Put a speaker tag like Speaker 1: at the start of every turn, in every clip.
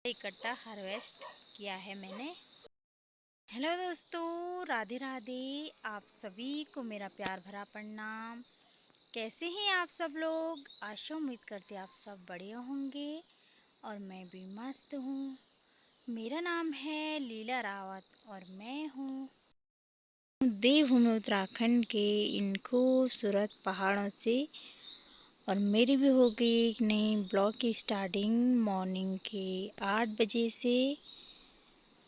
Speaker 1: इकट्ठा हार्वेस्ट किया है मैंने। हेलो दोस्तों, राधे राधे। आप सभी को मेरा प्यार भरा प्रणाम। कैसे हैं आप सब लोग? आशा उम्मीद करते आप सब बढ़िया होंगे और मैं भी मस्त हूँ। मेरा नाम है लीला रावत और मैं हूँ देवभूमि उत्तराखंड के इन खूबसूरत पहाड़ों से। और मेरी भी हो गई एक नई ब्लॉग की स्टार्टिंग मॉर्निंग के 8 बजे से।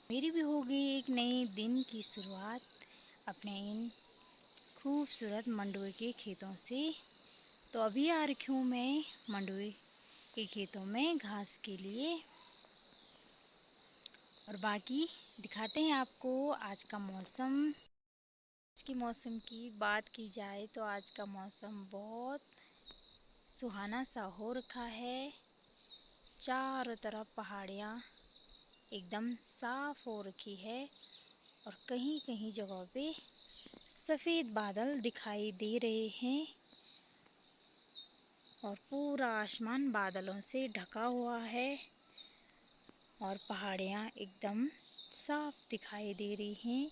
Speaker 1: मेरी भी हो गई एक नए दिन की शुरुआत अपने इन खूबसूरत मंडुए के खेतों से। तो अभी आ रखी हूँ मैं मंडुए के खेतों में घास के लिए। और बाकी दिखाते हैं आपको आज का मौसम। आज के मौसम की बात की जाए तो आज का मौसम बहुत सुहाना सा हो रखा है। चारों तरफ पहाड़ियाँ एकदम साफ हो रखी है और कहीं कहीं जगहों पे सफ़ेद बादल दिखाई दे रहे हैं और पूरा आसमान बादलों से ढका हुआ है और पहाड़ियाँ एकदम साफ दिखाई दे रही हैं।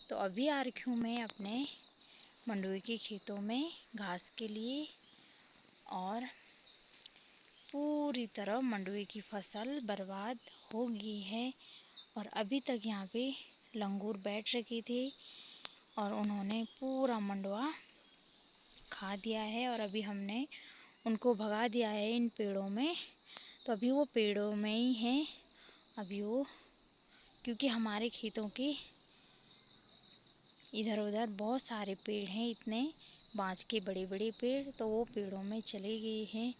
Speaker 1: तो अभी आ रखी हूँ मैं अपने मंडुए के खेतों में घास के लिए। और पूरी तरह मंडुए की फसल बर्बाद हो गई है और अभी तक यहाँ पे लंगूर बैठ रखे थे और उन्होंने पूरा मंडुआ खा दिया है। और अभी हमने उनको भगा दिया है इन पेड़ों में। तो अभी वो पेड़ों में ही हैं अभी वो, क्योंकि हमारे खेतों के इधर उधर बहुत सारे पेड़ हैं, इतने बाँझ के बड़े बड़े पेड़, तो वो पेड़ों में चले गए हैं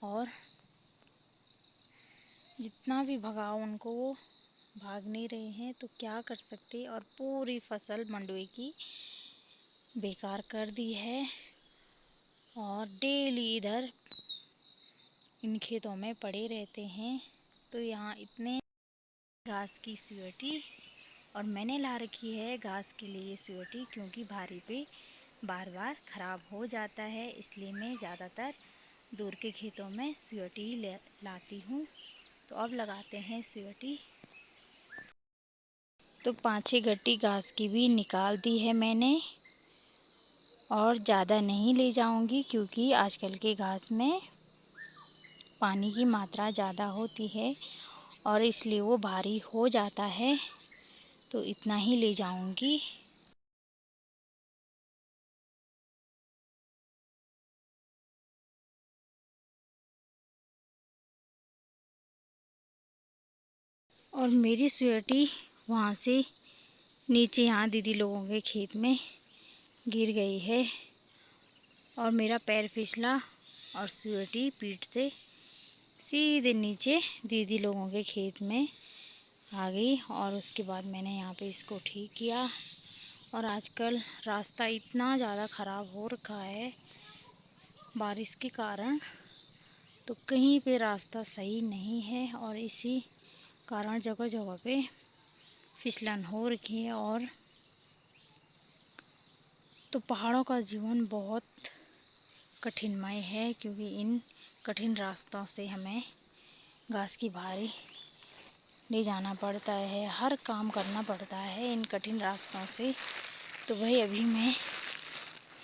Speaker 1: और जितना भी भगाओ उनको वो भाग नहीं रहे हैं। तो क्या कर सकते। और पूरी फसल मंडुए की बेकार कर दी है और डेली इधर इन खेतों में पड़े रहते हैं। तो यहाँ इतने घास की सिवटी और मैंने ला रखी है घास के लिए सिवटी, क्योंकि भारी पे बार बार ख़राब हो जाता है, इसलिए मैं ज़्यादातर दूर के खेतों में सिवटी लाती हूँ। तो अब लगाते हैं सिवटी। तो 5-6 गट्टी घास की भी निकाल दी है मैंने और ज़्यादा नहीं ले जाऊंगी, क्योंकि आजकल के घास में पानी की मात्रा ज़्यादा होती है और इसलिए वो भारी हो जाता है। तो इतना ही ले जाऊंगी। और मेरी स्वेटी वहाँ से नीचे यहाँ दीदी लोगों के खेत में गिर गई है और मेरा पैर फिसला और स्वेटी पीठ से सीधे नीचे दीदी लोगों के खेत में आ गई। और उसके बाद मैंने यहाँ पे इसको ठीक किया। और आजकल रास्ता इतना ज़्यादा ख़राब हो रखा है बारिश के कारण, तो कहीं पे रास्ता सही नहीं है और इसी कारण जगह जगह पे फिसलन हो रखी है। और तो पहाड़ों का जीवन बहुत कठिनमय है, क्योंकि इन कठिन रास्तों से हमें घास की भारी ले जाना पड़ता है, हर काम करना पड़ता है इन कठिन रास्तों से। तो वही अभी मैं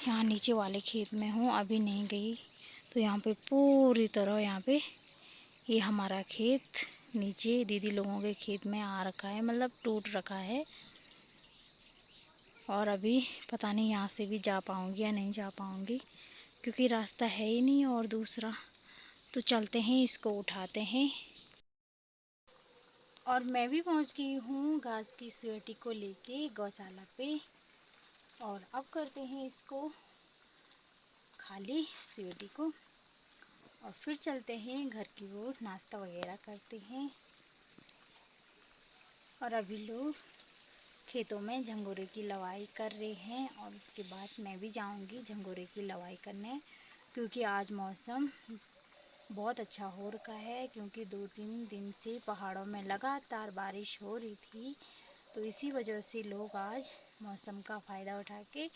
Speaker 1: यहाँ नीचे वाले खेत में हूँ, अभी नहीं गई। तो यहाँ पे पूरी तरह यहाँ पे ये हमारा खेत नीचे दीदी लोगों के खेत में आ रखा है, मतलब टूट रखा है। और अभी पता नहीं यहाँ से भी जा पाऊँगी या नहीं जा पाऊँगी, क्योंकि रास्ता है ही नहीं। और दूसरा तो चलते हैं, इसको उठाते हैं। और मैं भी पहुँच गई हूँ घास की स्वेटी को लेके गौशाला पे। और अब करते हैं इसको खाली स्वेटी को और फिर चलते हैं घर की ओर, नाश्ता वगैरह करते हैं। और अभी लोग खेतों में झंगोरे की लवाई कर रहे हैं और उसके बाद मैं भी जाऊंगी झंगोरे की लवाई करने, क्योंकि आज मौसम बहुत अच्छा हो रखा है। क्योंकि 2-3 दिन से पहाड़ों में लगातार बारिश हो रही थी, तो इसी वजह से लोग आज मौसम का फ़ायदा उठा के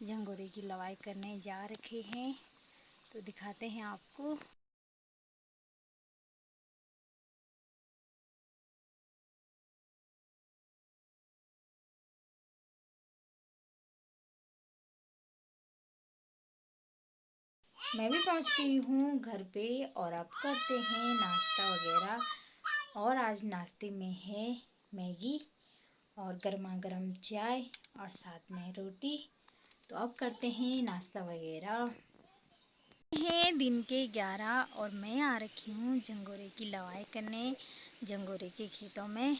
Speaker 1: झंगोरे की लवाई करने जा रखे हैं। तो दिखाते हैं आपको। मैं भी पहुंच गई हूँ घर पे और अब करते हैं नाश्ता वगैरह। और आज नाश्ते में है मैगी और गर्मा गर्म चाय और साथ में रोटी। तो अब करते हैं नाश्ता वगैरह। हैं दिन के 11 और मैं आ रखी हूँ झंगोरे की लवाई करने झंगोरे के खेतों में।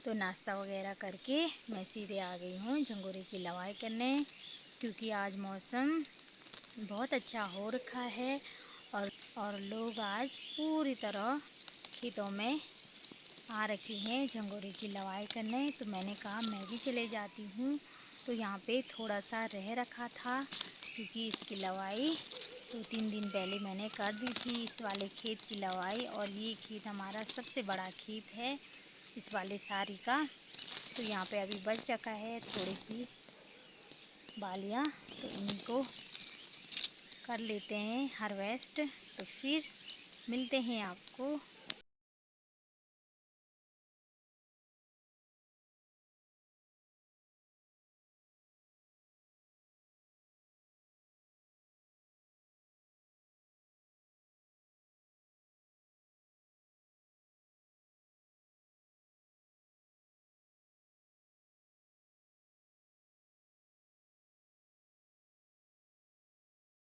Speaker 1: तो नाश्ता वगैरह करके मैं सीधे आ गई हूँ झंगोरे की लवाई करने, क्योंकि आज मौसम बहुत अच्छा हो रखा है और लोग आज पूरी तरह खेतों में आ रखे हैं झंगोरे की लवाई करने। तो मैंने कहा मैं भी चले जाती हूँ। तो यहाँ पे थोड़ा सा रह रखा था, क्योंकि इसकी लवाई 2-3 दिन पहले मैंने कर दी थी इस वाले खेत की लवाई। और ये खेत हमारा सबसे बड़ा खेत है इस वाले सारी का। तो यहाँ पे अभी बच रखा है थोड़ी सी बालियाँ, तो इनको कर लेते हैं हार्वेस्ट। तो फिर मिलते हैं आपको।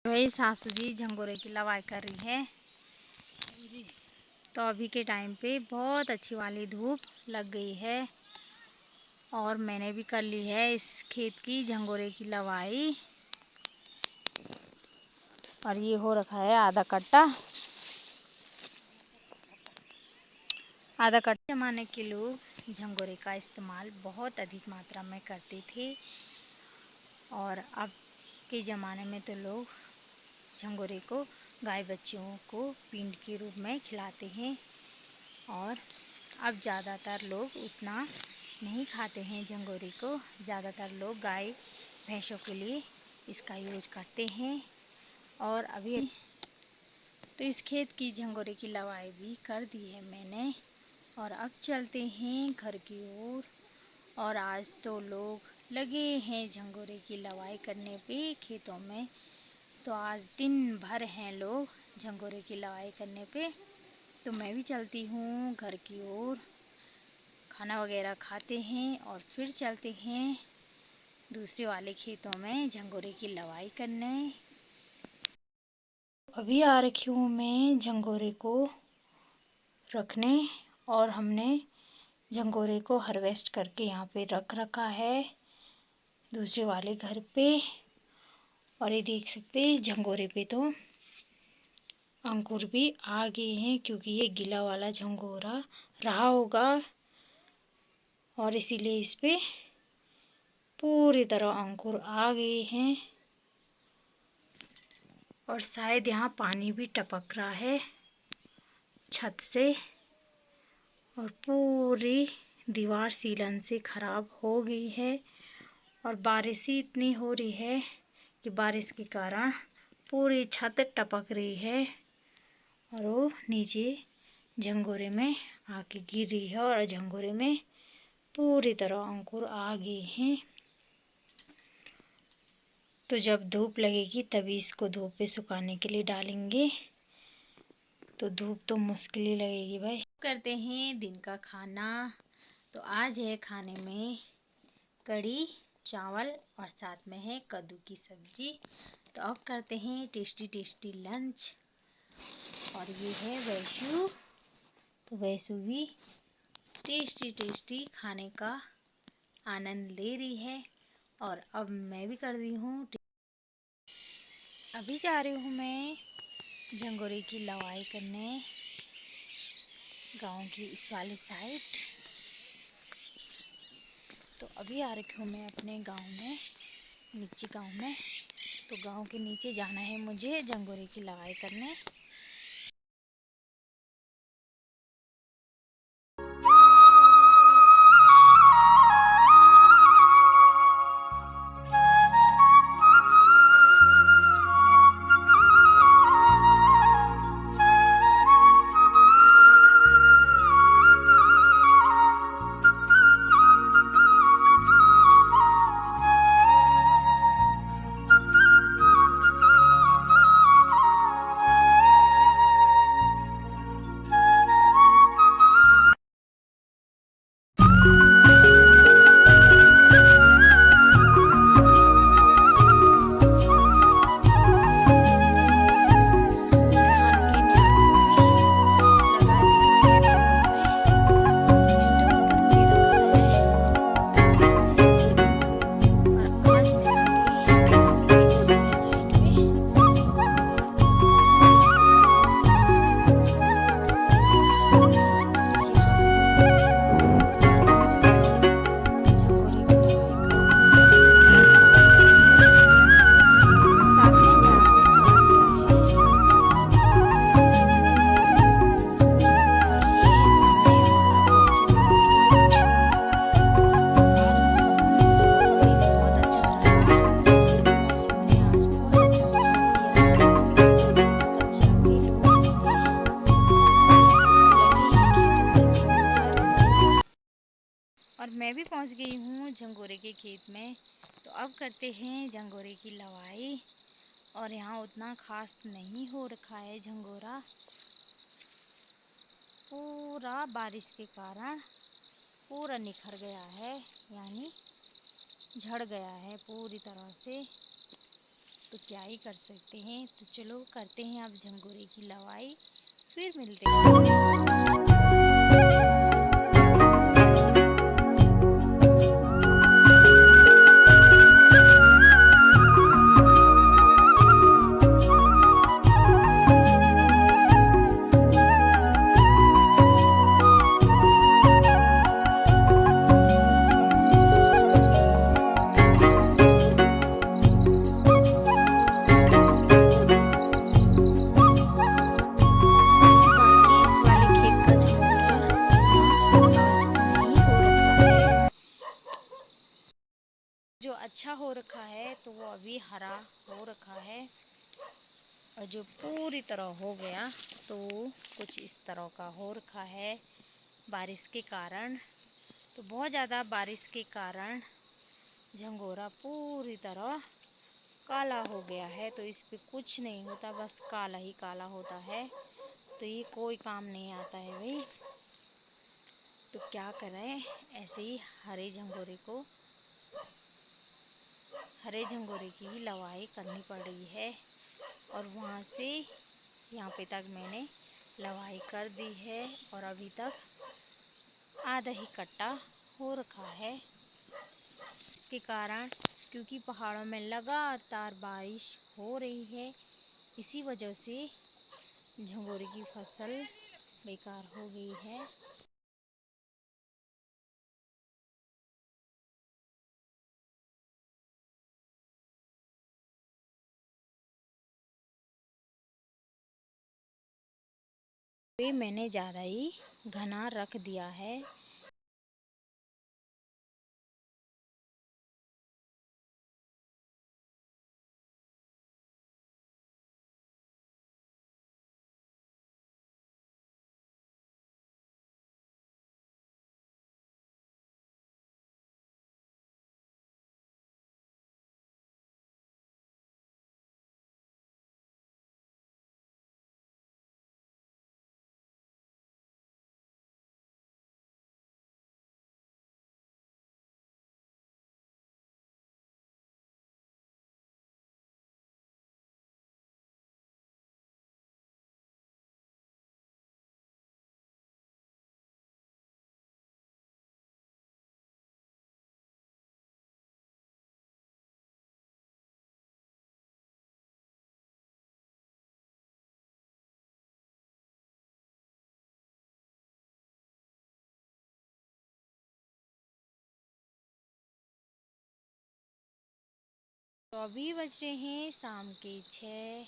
Speaker 1: वही सासू जी झंगोरे की लवाई कर रही है। तो अभी के टाइम पे बहुत अच्छी वाली धूप लग गई है और मैंने भी कर ली है इस खेत की झंगोरे की लवाई। और ये हो रखा है आधा कट्टा। जमाने के लोग झंगोरे का इस्तेमाल बहुत अधिक मात्रा में करते थे और अब के ज़माने में तो लोग झंगोरे को गाय बच्चियों को पिंड के रूप में खिलाते हैं। और अब ज़्यादातर लोग उतना नहीं खाते हैं झंगोरे को। ज़्यादातर लोग गाय भैंसों के लिए इसका यूज करते हैं। और अभी तो इस खेत की झंगोरे की लवाई भी कर दी है मैंने। और अब चलते हैं घर की ओर। और आज तो लोग लगे हैं झंगोरे की लवाई करने पे खेतों में। तो आज दिन भर हैं लोग झंगोरे की लवाई करने पे। तो मैं भी चलती हूँ घर की ओर, खाना वगैरह खाते हैं और फिर चलते हैं दूसरे वाले खेतों में झंगोरे की लवाई करने। अभी आ रखी हूँ मैं झंगोरे को रखने और हमने झंगोरे को हार्वेस्ट करके यहाँ पे रख रखा है दूसरे वाले घर पे। और ये देख सकते हैं झंगोरे पे तो अंकुर भी आ गए हैं, क्योंकि ये गीला वाला झंगोरा रहा होगा और इसीलिए इस पे पूरी तरह अंकुर आ गए हैं। और शायद यहाँ पानी भी टपक रहा है छत से और पूरी दीवार सीलन से ख़राब हो गई है। और बारिश ही इतनी हो रही है कि बारिश के कारण पूरी छत टपक रही है और वो नीचे झंगोरे में आके गिर रही है और झंगोरे में पूरी तरह अंकुर आ गए हैं। तो जब धूप लगेगी तभी इसको धूप पे सुखाने के लिए डालेंगे। तो धूप तो मुश्किल ही लगेगी भाई। करते हैं दिन का खाना। तो आज है खाने में कढ़ी चावल और साथ में है कद्दू की सब्जी। तो अब करते हैं टेस्टी टेस्टी लंच। और ये है वैशु। तो वैशु भी टेस्टी टेस्टी खाने का आनंद ले रही है। और अब मैं भी कर रही हूँ। अभी जा रही हूँ मैं झंगोरे की लवाई करने गांव की इस वाली साइड। तो अभी आ रखी हूँ मैं अपने गांव में, नीचे गांव में। तो गांव के नीचे जाना है मुझे झंगोरे की लवाई करने। झंगोरे के खेत में। तो अब करते हैं झंगोरे की लवाई। और यहाँ उतना खास नहीं हो रखा है झंगोरा, पूरा बारिश के कारण पूरा निखर गया है, यानी झड़ गया है पूरी तरह से। तो क्या ही कर सकते हैं। तो चलो करते हैं अब झंगोरे की लवाई, फिर मिलते हैं। जो अच्छा हो रखा है तो वो अभी हरा हो रखा है, और जो पूरी तरह हो गया तो कुछ इस तरह का हो रखा है बारिश के कारण। तो बहुत ज़्यादा बारिश के कारण झंगोरा पूरी तरह काला हो गया है। तो इस पे कुछ नहीं होता, बस काला ही काला होता है। तो ये कोई काम नहीं आता है भाई। तो क्या करें, ऐसे ही हरे झंगोरे की ही लवाई करनी पड़ रही है। और वहाँ से यहाँ पे तक मैंने लवाई कर दी है, और अभी तक आधा ही कट्टा हो रखा है। इसके कारण, क्योंकि पहाड़ों में लगातार बारिश हो रही है, इसी वजह से झंगोरे की फसल बेकार हो गई है। पे मैंने ज़्यादा ही घना रख दिया है। तो अभी बज रहे हैं शाम के 6,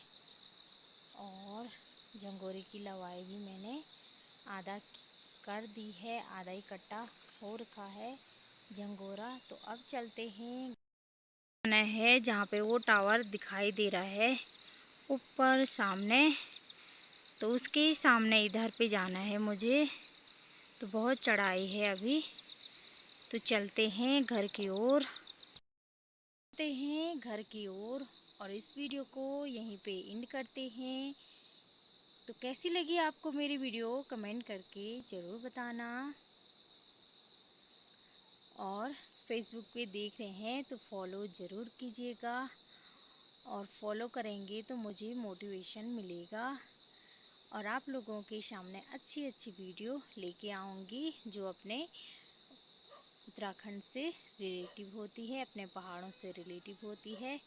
Speaker 1: और झंगोरे की लवाई भी मैंने आधा कर दी है, आधा ही कट्टा हो रखा है झंगोरा। तो अब चलते हैं है जहाँ पे वो टावर दिखाई दे रहा है ऊपर सामने। तो उसके सामने इधर पे जाना है मुझे। तो बहुत चढ़ाई है अभी। तो चलते हैं घर की ओर, और इस वीडियो को यहीं पे एंड करते हैं। तो कैसी लगी आपको मेरी वीडियो, कमेंट करके ज़रूर बताना। और फेसबुक पे देख रहे हैं तो फॉलो ज़रूर कीजिएगा, और फॉलो करेंगे तो मुझे मोटिवेशन मिलेगा, और आप लोगों के सामने अच्छी अच्छी वीडियो लेके आऊँगी जो अपने उत्तराखंड से रिलेटिव होती है, अपने पहाड़ों से रिलेटिव होती है।